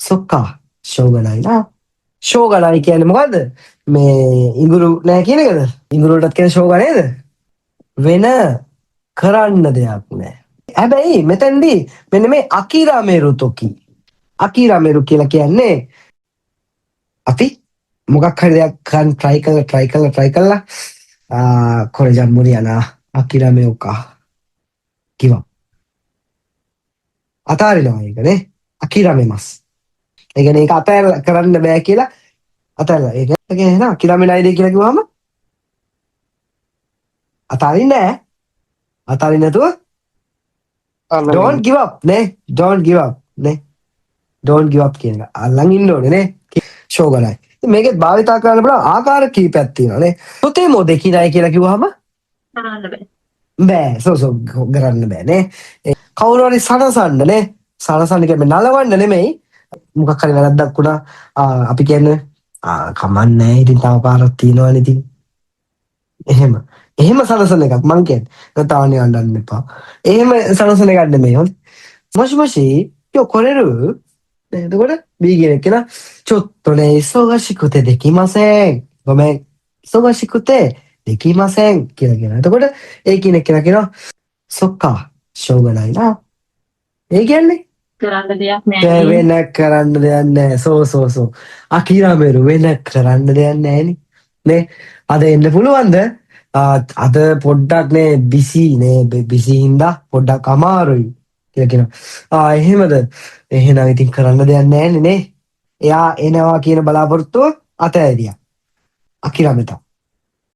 සොක්කා ෂෝගනයි නා ෂෝගනයි කියන්නේ මොකද්ද? මේ ඉඟුරු නෑ කියන එකද? ඉඟුරුවටත් කියන ෂෝග නේද? වෙන කරන්න දෙයක් නෑ. හැබැයි මෙතෙන්දී මෙන්න මේ අකිරා මෙරුතොකි. අකිරා මෙරු කියලා කියන්නේ අපි මොකක් හරි දෙයක් කරන් try කළාこれじゃ無理やな諦めようかギブアップඅතාරිනවා ඒක නේ諦めますඒ කියන්නේ ඒක අතහැරලා කරන්න බෑ කියලා අතහැරලා ඒක කියන්නේ නේද අකිරමෙනයිද කියලා කිව්වම අතාරින්නේ නැහැ අතාරින්න නැතුව don't give up නේ don't give up නේ don't give up කියන එක අල්ලන් ඉන්න ඕනේ නේ ෂෝගනයි මේකෙත් භාවිතා කරන්න පුළුවන් ආකාර කීපයක් තියෙනවා නේ තොතේ මොදෙකිනයි කියලා කිව්වම කරන්න බෑ. බෑ සෝ කරන්න බෑ නේ කවුරු හරි සනසන්න නේ සනසන්න කියන්නේ නලවන්න නෙමෙයි මොකක් හරි වැරද්දක් වුණා අපි කියන්නේ කමන්නේ ඉතින් තව පාරක් තියෙනවනේ ඉතින් එහෙම සනසන එකක් මං කියන්නේ තාවනේ අඬන්න එපා එහෙම සනසන එකක් නෙමෙයි හොඳ මොෂි යෝ කොරෙරු එතකොට බී කියන කෙනා චොත්තු නේ ඉසෝගාශිකුතේ දෙකිමාසෙන් ගොමෙන් ඉසෝගාශිකුතේ දෙකිමාසෙන් කියලා කියනවා එතකොට ඒ කියන කෙනා කියනවා සොක්කා ෂෝගනයි නා ඒ කියන්නේ කරන්න දෙයක් නෑ. වෙන කරන්න දෙයක් නැහැ සෝ අකිරාමෙරු වෙන කරන්න දෙයක් නැහැ නේ අද එන්න පුළුවන්ද අද පොඩ්ඩක් නේ බිසි නේ බිසි හින්දා පොඩ්ඩක් අමාරුයි කියලා කියනවා එහෙමද එහෙනම් ඉතින් කරන්න දෙයක් නැහැ නේ එයා එනවා කියන බලාපොරොත්තුව අතෑරියා අකිරාමෙතා